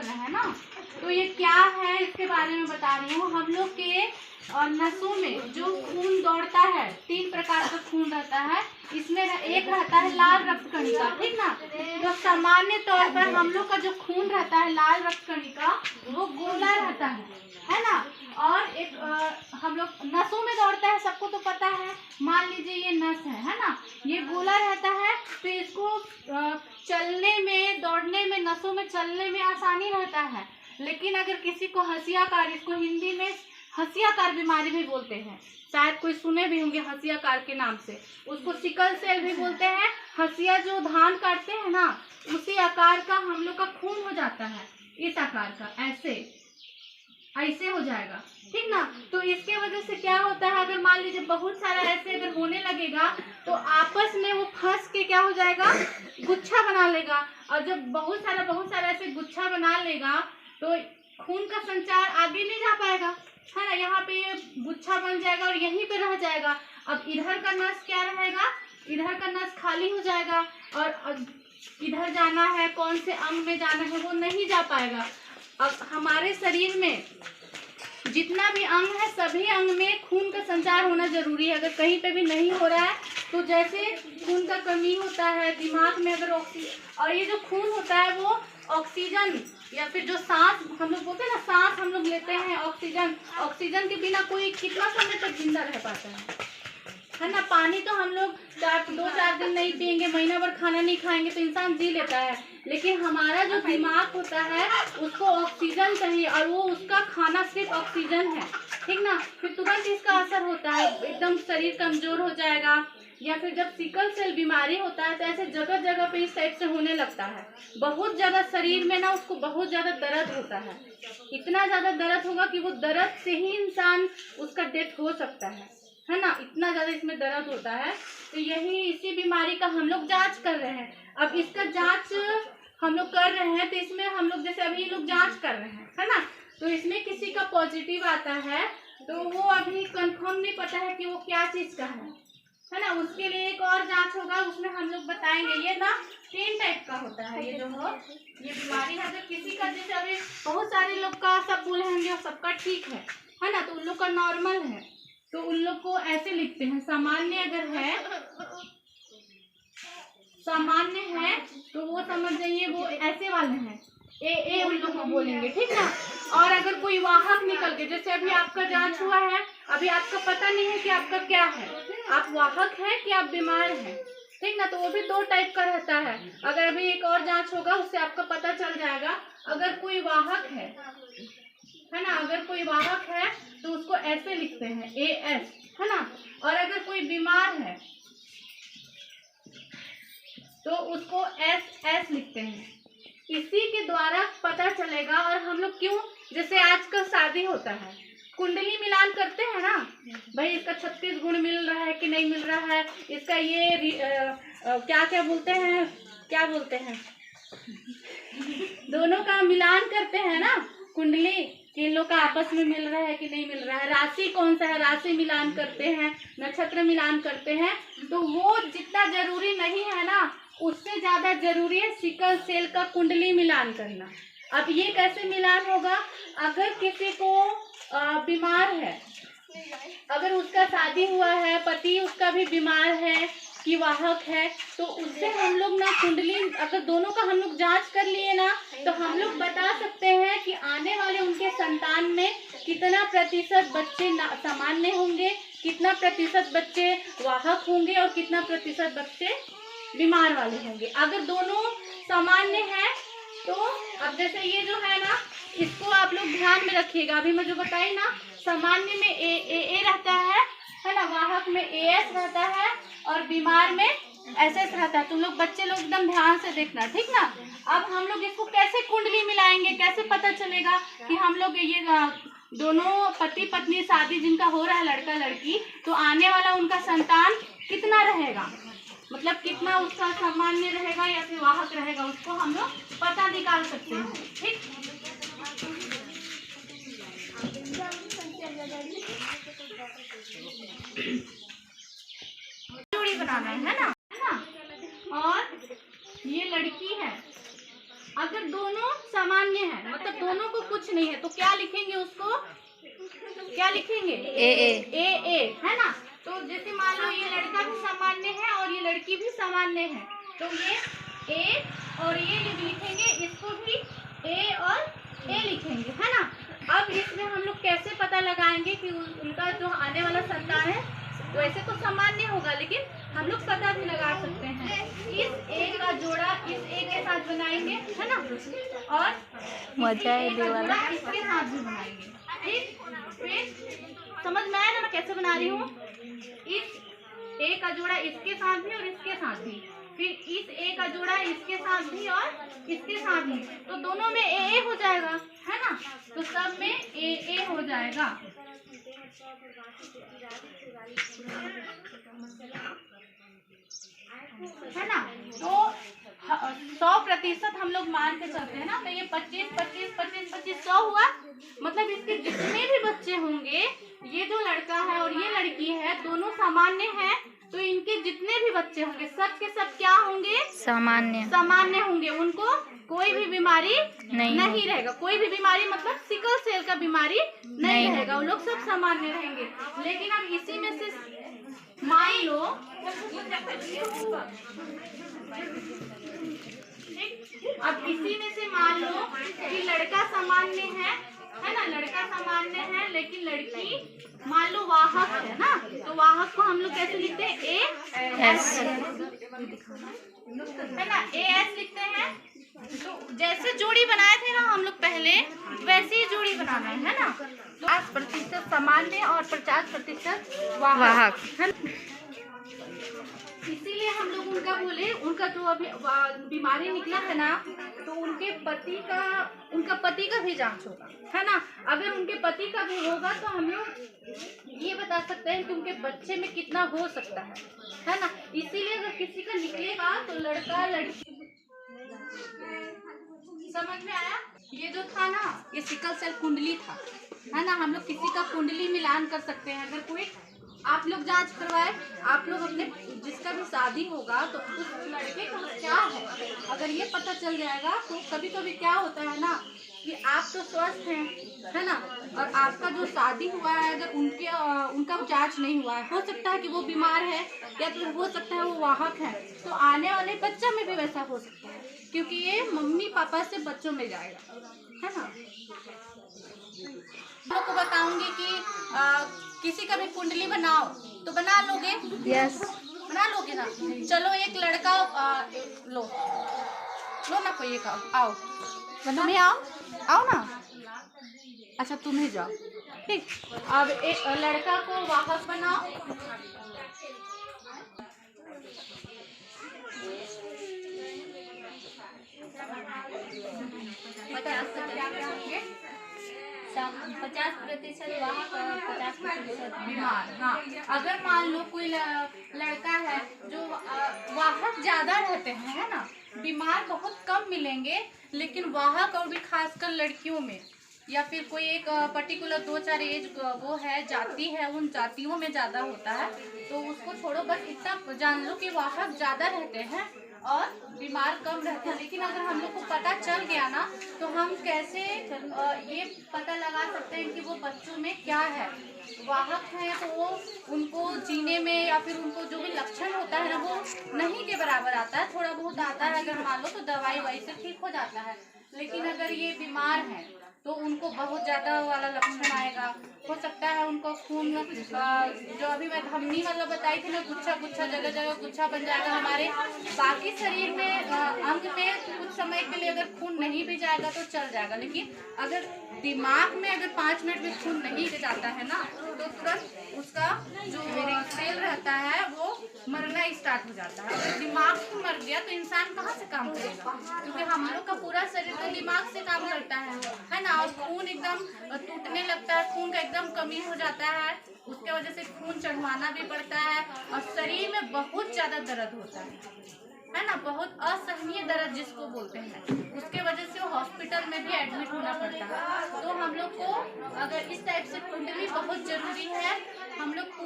रहे हैं ना, तो ये क्या है इसके बारे में बता रही हूँ। हम लोग के नसों में जो खून दौड़ता है, 3 प्रकार का खून रहता है। इसमें एक रहता है लाल रक्त कणिका, ठीक ना। तो सामान्य तौर पर हम लोग का जो खून रहता है लाल रक्त कणिका वो गोला रहता है ना। और एक हम लोग नसों में दौड़ता है, सबको तो पता है। मान लीजिए ये नस है ना, ये गोला रहता है, तो इसको चलने में, दौड़ने में, नसों में चलने में आसानी रहता है। लेकिन अगर किसी को हंसियाकार, इसको हिंदी में हंसियाकार बीमारी भी बोलते हैं, शायद कोई सुने भी होंगे हंसियाकार के नाम से। उसको सिकल सेल भी बोलते हैं। हंसिया जो धान काटते हैं ना, उसी आकार का हम लोग का खून हो जाता है, इस आकार का, ऐसे हो जाएगा, ठीक ना। तो इसके वजह से क्या होता है, अगर मान लीजिए बहुत सारा ऐसे अगर होने लगेगा तो आपस में वो फंस के क्या हो जाएगा, गुच्छा बना लेगा। और जब बहुत सारा ऐसे गुच्छा बना लेगा तो खून का संचार आगे नहीं जा पाएगा, है ना। यहाँ पे ये गुच्छा बन जाएगा और यहीं पे रह जाएगा। अब इधर का नस क्या रहेगा, इधर का नस खाली हो जाएगा और इधर जाना है, कौन से अंग में जाना है वो नहीं जा पाएगा। अब हमारे शरीर में जितना भी अंग है, सभी अंग में खून का संचार होना जरूरी है। अगर कहीं पे भी नहीं हो रहा है तो जैसे खून का कमी होता है दिमाग में, अगर और ये जो खून होता है वो ऑक्सीजन या फिर जो सांस हम लोग बोलते हैं ना, सांस हम लोग लेते हैं, ऑक्सीजन के बिना कोई कितना समय तक जिंदा रह पाता है ना। पानी तो हम लोग 2-4 दिन नहीं पियेंगे, महीना भर खाना नहीं खाएंगे तो इंसान जी लेता है। लेकिन हमारा जो दिमाग होता है उसको ऑक्सीजन चाहिए और वो उसका खाना सिर्फ ऑक्सीजन है, ठीक ना। फिर तुरंत इसका असर होता है, एकदम शरीर कमजोर हो जाएगा। या फिर जब सिकल सेल बीमारी होता है तो ऐसे जगह जगह पे इस टाइप से होने लगता है। बहुत ज्यादा शरीर में ना उसको बहुत ज्यादा दर्द होता है, इतना ज्यादा दर्द होगा कि वो दर्द से ही इंसान उसका डेथ हो सकता है ना। इतना ज्यादा इसमें दर्द होता है। तो यही इसी बीमारी का हम लोग जांच कर रहे हैं। अब इसका जांच हम लोग कर रहे हैं तो इसमें हम लोग जैसे अभी लोग जांच कर रहे हैं, है ना। तो इसमें किसी का पॉजिटिव आता है तो वो अभी कंफर्म नहीं पता है कि वो क्या चीज का है ना। उसके लिए एक और जांच होगा, उसमें हम लोग बताएंगे। ये ना 3 टाइप का होता है, ये जो हो ये बीमारी है। तो किसी का जैसे अभी बहुत सारे लोग का सब बोले होंगे और सबका ठीक है ना, तो उन लोग का नॉर्मल है तो उन लोग को ऐसे लिखते हैं। सामान्य अगर है, सामान्य है तो वो समझ जाइए वो ऐसे वाले हैं, ए उन लोग को बोलेंगे, ठीक ना। और अगर कोई वाहक निकल के, जैसे अभी आपका जांच हुआ है, अभी आपका पता नहीं है कि आपका क्या है, आप वाहक है कि आप बीमार हैं, ठीक ना। तो वो भी 2 टाइप का रहता है। अगर अभी एक और जांच होगा उससे आपका पता चल जाएगा। अगर कोई वाहक है ना, अगर कोई वाहक है तो उसको ऐसे लिखते हैं AS, है ना। और अगर कोई बीमार है तो उसको SS लिखते हैं। इसी के द्वारा पता चलेगा। और हम लोग क्यों, जैसे आजकल शादी होता है, कुंडली मिलान करते हैं ना, भाई इसका 36 गुण मिल रहा है कि नहीं मिल रहा है, इसका ये क्या बोलते हैं दोनों का मिलान करते हैं ना, कुंडली कि इन लोग का आपस में मिल रहा है कि नहीं मिल रहा है। राशि कौन सा है, राशि मिलान करते हैं, नक्षत्र मिलान करते हैं। तो वो जितना जरूरी नहीं है ना, उससे ज्यादा जरूरी है सिकल सेल का कुंडली मिलान करना। अब ये कैसे मिलान होगा, अगर किसी को बीमार है, अगर उसका शादी हुआ है, पति उसका भी बीमार है कि वाहक है, तो उससे हम लोग ना कुंडली, अगर दोनों का हम लोग जांच कर लिए ना, तो हम लोग बता सकते हैं कि आने वाले उनके संतान में कितना प्रतिशत बच्चे सामान्य होंगे, कितना प्रतिशत बच्चे वाहक होंगे और कितना प्रतिशत बच्चे बीमार वाले होंगे। अगर दोनों सामान्य है तो अब जैसे ये जो है ना, इसको आप लोग ध्यान में रखिएगा। अभी मैं जो बताई ना, सामान्य में ए रहता है ना, वाहक में AS रहता है और बीमार में SS रहता है। तुम लोग बच्चे लोग एकदम ध्यान से देखना, ठीक ना। अब हम लोग इसको कैसे कुंडली मिलाएंगे, कैसे पता चलेगा कि हम लोग ये दोनों पति पत्नी शादी जिनका हो रहा है, लड़का लड़की, तो आने वाला उनका संतान कितना रहेगा, मतलब कितना उसका सामान्य रहेगा या फिर वाहक रहेगा, उसको हम लोग पता निकाल सकते हैं, ठीक। जोड़ी बनाना है ना, और ये लड़की है। अगर दोनों सामान्य है, मतलब दोनों को कुछ नहीं है, तो क्या लिखेंगे उसको, क्या लिखेंगे, ए है ना। तो जैसे मान लो ये लड़का भी सामान्य है और ये लड़की भी सामान्य है, तो ये ए और ये लिखेंगे, इसको भी ए और ए लिखेंगे, है ना। अब इसमें हम लोग कैसे पता लगाएंगे कि उनका जो आने वाला संतान है वैसे तो सामान्य होगा, लेकिन हम लोग पता भी लगा सकते हैं। इस ए का जोड़ा इस ए के साथ बनाएंगे, है ना, और मजा है इसके साथ भी बनाएंगे। ठीक, फिर समझ में आया ना मैं कैसे बना रही हूँ। इस ए का जोड़ा इसके साथ भी और इसके साथ भी, फिर इस ए का जोड़ा इसके साथ भी और इसके साथ भी, तो दोनों में ए हो जाएगा, है ना। तो सब में ए हो जाएगा। है ना। तो 100% हम लोग मान के चलते हैं ना, तो ये 25 100 हुआ। मतलब इसके जितने भी बच्चे होंगे, ये जो लड़का है और ये लड़की है दोनों सामान्य हैं, तो इनके जितने भी बच्चे होंगे सब के सब क्या होंगे, सामान्य होंगे। उनको कोई भी बीमारी नहीं रहेगा, कोई भी बीमारी मतलब सिकल सेल का बीमारी नहीं रहेगा, वो लोग सब सामान्य रहेंगे। लेकिन अब इसी में से मान लो, अब इसी में से मान लो कि लड़का सामान्य है ना, लड़का सामान्य है, लेकिन लड़की मान लो वाहक है ना, तो वाहक को हम लोग कैसे लिखते हैं, ए एस, है ना, ए एस लिखते हैं। तो जैसे जोड़ी बनाए थे ना हम लोग पहले, वैसे ही जोड़ी बनाना है ना। 50% सामान्य और 50% वाहक, है ना। इसीलिए हम लोग उनका बोले, उनका जो अभी बीमारी निकला है ना, तो उनका पति का भी जांच होगा, है ना। अगर उनके पति का भी होगा तो हम लोग ये बता सकते हैं कि उनके बच्चे में कितना हो सकता है ना। इसीलिए अगर किसी का निकलेगा तो लड़का लड़की, समझ में आया। ये जो था ना, ये सिकल सेल कुंडली था, है ना। हम लोग किसी का कुंडली मिलान कर सकते हैं। अगर कोई आप लोग जांच करवाए, आप लोग अपने जिसका भी शादी होगा तो उस लड़के का क्या है, अगर ये पता चल जाएगा तो कभी कभी क्या होता है ना कि आप तो स्वस्थ हैं, है ना, और आपका जो शादी हुआ है अगर उनका जांच नहीं हुआ है, हो सकता है कि वो बीमार है या तो हो सकता है वो वाहक है, तो आने वाले बच्चा में भी वैसा हो सकता है, क्योंकि ये मम्मी पापा से बच्चों में जाएगा, है ना। लोग को बताऊंगी कि किसी का भी कुंडली बनाओ, तो बना लोगे, यस बना लोगे ना। चलो एक लड़का लो ना, कोई एक आओ, तुम्हें आओ ना, अच्छा तुम्हें जाओ, ठीक। अब एक लड़का को वाहक बनाओ, पचास 50% वाहक और 50% बीमार। हाँ, अगर मान लो कोई लड़का है जो वाहक ज्यादा रहते हैं, है ना, बीमार बहुत कम मिलेंगे, लेकिन वाहक और भी खासकर लड़कियों में, या फिर कोई एक पर्टिकुलर 2-4 एज वो है, जाति है, उन जातियों में ज्यादा होता है, तो उसको छोड़ो, बस इतना जान लो कि वाहक ज्यादा रहते हैं और बीमार कम रहते हैं। लेकिन अगर हम लोग को पता चल गया ना, तो हम कैसे ये पता लगा सकते हैं कि वो बच्चों में क्या है। वाहक है तो वो उनको जीने में या फिर उनको जो भी लक्षण होता है ना, वो नहीं के बराबर आता है, थोड़ा बहुत आता है, अगर मान लो तो दवाई से ठीक हो जाता है। लेकिन अगर ये बीमार है तो उनको बहुत ज्यादा वाला लक्षण आएगा, हो सकता है उनको खून जो अभी मैं धमनी वाला बताई थी ना, गुच्छा जगह जगह गुच्छा बन जाएगा। हमारे बाकी शरीर में अंग में कुछ समय के लिए अगर खून नहीं भी जाएगा तो चल जाएगा, लेकिन अगर दिमाग में अगर 5 मिनट में खून नहीं जाता है ना, तो तुरंत उसका जो सेल रहता है वो मरना स्टार्ट हो जाता है। अगर दिमाग ही मर गया तो इंसान कहाँ से काम करेगा, क्योंकि हम लोग का पूरा शरीर तो दिमाग से काम करता है ना। और खून एकदम टूटने लगता है, खून का एकदम कमी हो जाता है, उसके वजह से खून चढ़वाना भी पड़ता है और शरीर में बहुत ज्यादा दर्द होता है ना, बहुत असहनीय दर्द जिसको बोलते हैं, उसके वजह से हॉस्पिटल में भी एडमिट होना पड़ता है। तो हम लोग को अगर इस टाइप से कुंडली बहुत जरूरी है, हम लोग